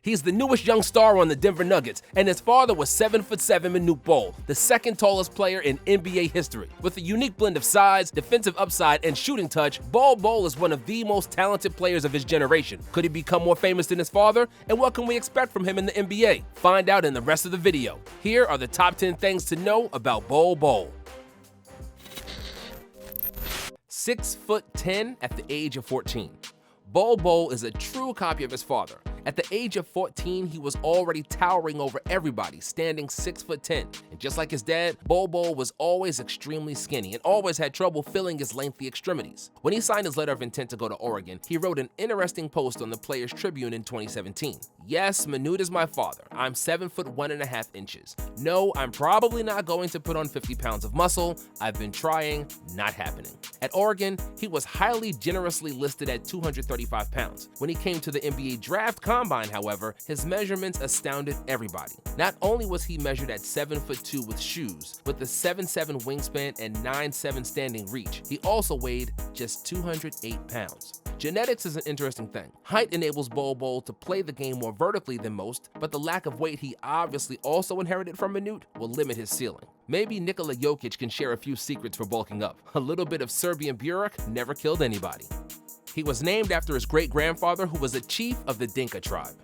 He's the newest young star on the Denver Nuggets, and his father was 7'7" Manute Bol, the second tallest player in NBA history. With a unique blend of size, defensive upside, and shooting touch, Bol Bol is one of the most talented players of his generation. Could he become more famous than his father? And what can we expect from him in the NBA? Find out in the rest of the video. Here are the top 10 things to know about Bol Bol. 6'10" at the age of 14. Bol Bol is a true copy of his father. At the age of 14, he was already towering over everybody, standing 6'10". And just like his dad, Bol Bol was always extremely skinny and always had trouble filling his lengthy extremities. When he signed his letter of intent to go to Oregon, he wrote an interesting post on the Players Tribune in 2017. Yes, Manute is my father. I'm 7'1.5". No, I'm probably not going to put on 50 pounds of muscle. I've been trying, not happening. At Oregon, he was highly generously listed at 235 pounds. When he came to the NBA draft combine, however, his measurements astounded everybody. Not only was he measured at 7'2" with shoes, with a 7'7" wingspan and 9'7" standing reach, he also weighed just 208 pounds. Genetics is an interesting thing. Height enables Bol Bol to play the game more vertically than most, but the lack of weight he obviously also inherited from Manute will limit his ceiling. Maybe Nikola Jokic can share a few secrets for bulking up. A little bit of Serbian Burek never killed anybody. He was named after his great-grandfather, who was a chief of the Dinka tribe.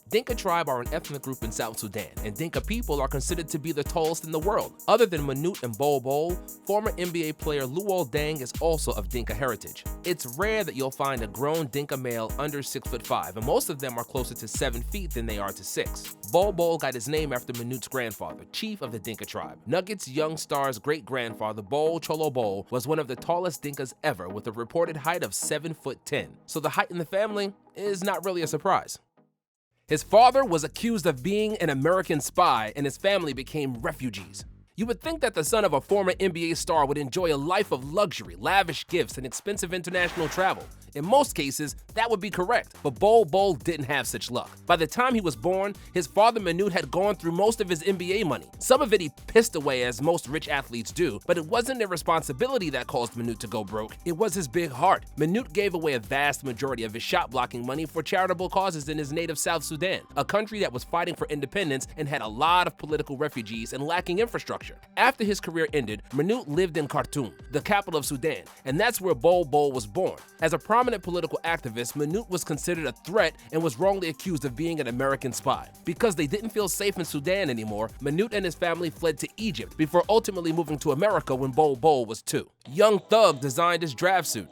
Dinka tribe are an ethnic group in South Sudan, and Dinka people are considered to be the tallest in the world. Other than Manute and Bol Bol, former NBA player Luol Deng is also of Dinka heritage. It's rare that you'll find a grown Dinka male under 6'5", and most of them are closer to 7 feet than they are to 6. Bol Bol got his name after Manute's grandfather, chief of the Dinka tribe. Nuggets young star's great-grandfather, Bol Bol, was one of the tallest Dinkas ever, with a reported height of 7'10". So the height in the family is not really a surprise. His father was accused of being an American spy, and his family became refugees. You would think that the son of a former NBA star would enjoy a life of luxury, lavish gifts, and expensive international travel. In most cases, that would be correct, but Bol Bol didn't have such luck. By the time he was born, his father Manute had gone through most of his NBA money. Some of it he pissed away, as most rich athletes do, but it wasn't irresponsibility that caused Manute to go broke. It was his big heart. Manute gave away a vast majority of his shot-blocking money for charitable causes in his native South Sudan, a country that was fighting for independence and had a lot of political refugees and lacking infrastructure. After his career ended, Manute lived in Khartoum, the capital of Sudan, and that's where Bol Bol was born. As a prominent political activist, Manute was considered a threat and was wrongly accused of being an American spy. Because they didn't feel safe in Sudan anymore, Manute and his family fled to Egypt before ultimately moving to America when Bol Bol was 2. Young Thug designed his draft suit.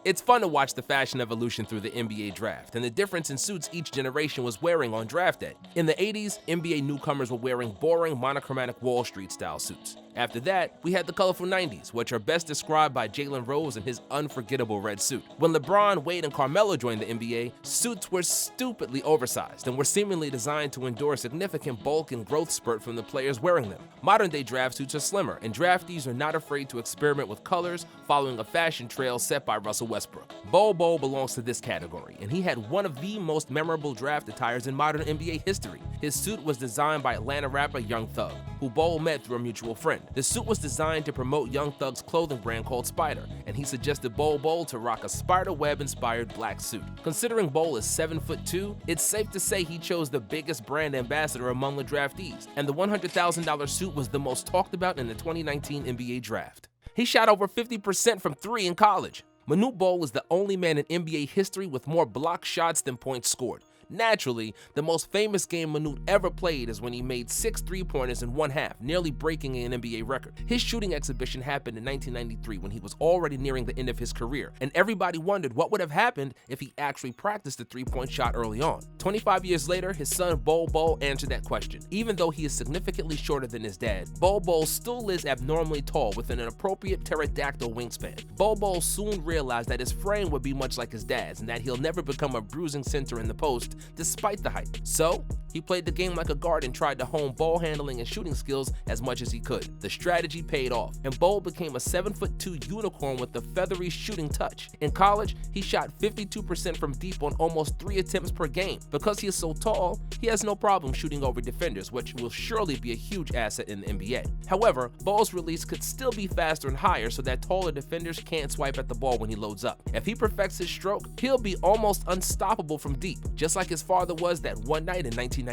It's fun to watch the fashion evolution through the NBA draft and the difference in suits each generation was wearing on draft day. In the 80s, NBA newcomers were wearing boring monochromatic Wall Street style suits. After that, we had the colorful 90s, which are best described by Jalen Rose and his unforgettable red suit. When LeBron, Wade, and Carmelo joined the NBA, suits were stupidly oversized and were seemingly designed to endure a significant bulk and growth spurt from the players wearing them. Modern-day draft suits are slimmer, and draftees are not afraid to experiment with colors, following a fashion trail set by Russell Westbrook. Bol Bol belongs to this category, and he had one of the most memorable draft attires in modern NBA history. His suit was designed by Atlanta rapper Young Thug, who Bol met through a mutual friend. The suit was designed to promote Young Thug's clothing brand called Spider, and he suggested Bol Bol to rock a spider web-inspired black suit. Considering Bol is 7'2", it's safe to say he chose the biggest brand ambassador among the draftees, and the $100,000 suit was the most talked about in the 2019 NBA draft. He shot over 50% from 3 in college. Manute Bol is the only man in NBA history with more block shots than points scored. Naturally, the most famous game Manute ever played is when he made 6 3-pointers in one half, nearly breaking an NBA record. His shooting exhibition happened in 1993 when he was already nearing the end of his career, and everybody wondered what would have happened if he actually practiced the 3-point shot early on. 25 years later, his son Bol Bol answered that question. Even though he is significantly shorter than his dad, Bol Bol still is abnormally tall with an appropriate pterodactyl wingspan. Bol Bol soon realized that his frame would be much like his dad's and that he'll never become a bruising center in the post despite the height. So, He played the game like a guard and tried to hone ball handling and shooting skills as much as he could. The strategy paid off, and Bol became a 7'2" unicorn with a feathery shooting touch. In college, he shot 52% from deep on almost 3 attempts per game. Because he is so tall, he has no problem shooting over defenders, which will surely be a huge asset in the NBA. However, Bol's release could still be faster and higher so that taller defenders can't swipe at the ball when he loads up. If he perfects his stroke, he'll be almost unstoppable from deep, just like his father was that one night in 1993.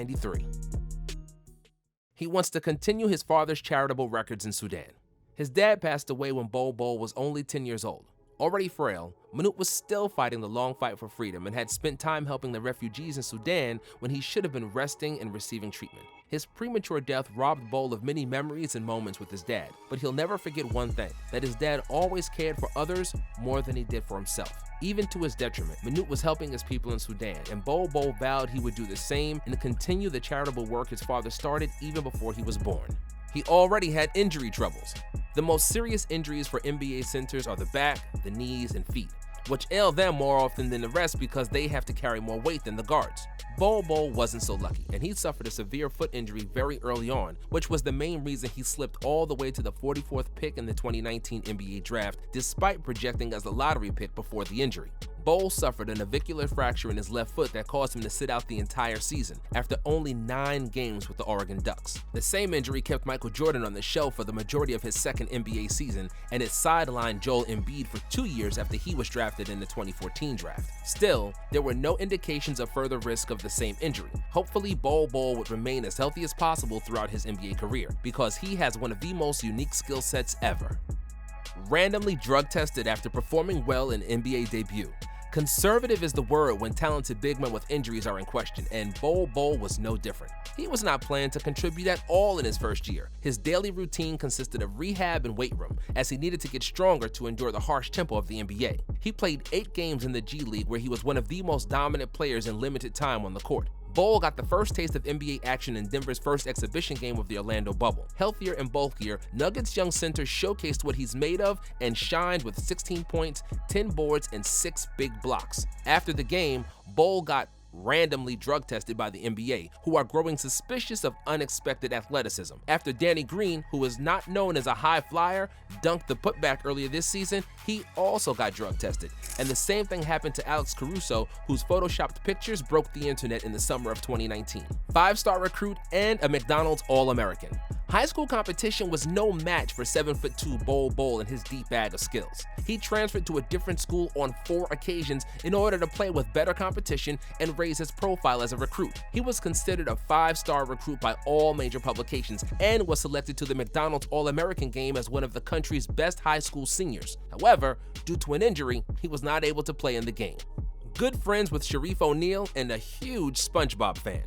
He wants to continue his father's charitable records in Sudan. His dad passed away when Bol Bol was only 10 years old. Already frail, Manute was still fighting the long fight for freedom and had spent time helping the refugees in Sudan when he should have been resting and receiving treatment. His premature death robbed Bol of many memories and moments with his dad, but he'll never forget one thing, that his dad always cared for others more than he did for himself. Even to his detriment, Manute was helping his people in Sudan, and Bol Bol vowed he would do the same and continue the charitable work his father started even before he was born. He already had injury troubles. The most serious injuries for NBA centers are the back, the knees, and feet, which ail them more often than the rest because they have to carry more weight than the guards. Bol Bol wasn't so lucky, and he suffered a severe foot injury very early on, which was the main reason he slipped all the way to the 44th pick in the 2019 NBA draft, despite projecting as the lottery pick before the injury. Bol suffered a navicular fracture in his left foot that caused him to sit out the entire season after only 9 games with the Oregon Ducks. The same injury kept Michael Jordan on the shelf for the majority of his second NBA season, and it sidelined Joel Embiid for 2 years after he was drafted in the 2014 draft. Still, there were no indications of further risk of the same injury. Hopefully, Bol Bol would remain as healthy as possible throughout his NBA career, because he has one of the most unique skill sets ever. Randomly drug tested after performing well in NBA debut. Conservative is the word when talented big men with injuries are in question, and Bol Bol was no different. He was not planned to contribute at all in his first year. His daily routine consisted of rehab and weight room, as he needed to get stronger to endure the harsh tempo of the NBA. He played 8 games in the G League, where he was one of the most dominant players in limited time on the court. Bol got the first taste of NBA action in Denver's first exhibition game of the Orlando bubble. Healthier and bulkier, Nuggets young center showcased what he's made of and shined with 16 points, 10 boards, and 6 big blocks. After the game, Bol got randomly drug tested by the NBA, who are growing suspicious of unexpected athleticism. After Danny Green, who is not known as a high flyer, dunked the putback earlier this season, he also got drug tested. And the same thing happened to Alex Caruso, whose photoshopped pictures broke the internet in the summer of 2019. 5-star recruit and a McDonald's All-American. High school competition was no match for 7'2" Bol Bol and his deep bag of skills. He transferred to a different school on 4 occasions in order to play with better competition and raise his profile as a recruit. He was considered a 5-star recruit by all major publications and was selected to the McDonald's All-American game as one of the country's best high school seniors. However, due to an injury, he was not able to play in the game. Good friends with Shareef O'Neal and a huge SpongeBob fan.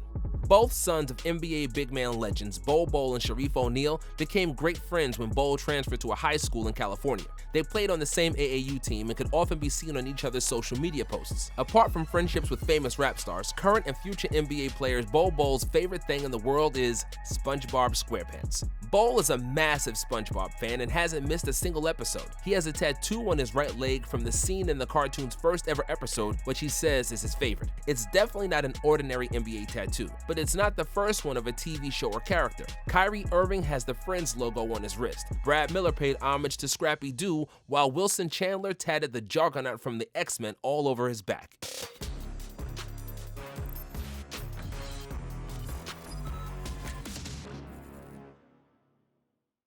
Both sons of NBA big man legends Bol Bol and Shareef O'Neal became great friends when Bol transferred to a high school in California. They played on the same AAU team and could often be seen on each other's social media posts. Apart from friendships with famous rap stars, current and future NBA players, Bol Bol's favorite thing in the world is SpongeBob SquarePants. Bol is a massive SpongeBob fan and hasn't missed a single episode. He has a tattoo on his right leg from the scene in the cartoon's first ever episode, which he says is his favorite. It's definitely not an ordinary NBA tattoo, but it's not the first one of a TV show or character. Kyrie Irving has the Friends logo on his wrist. Brad Miller paid homage to Scrappy Doo, while Wilson Chandler tatted the Juggernaut from the X-Men all over his back.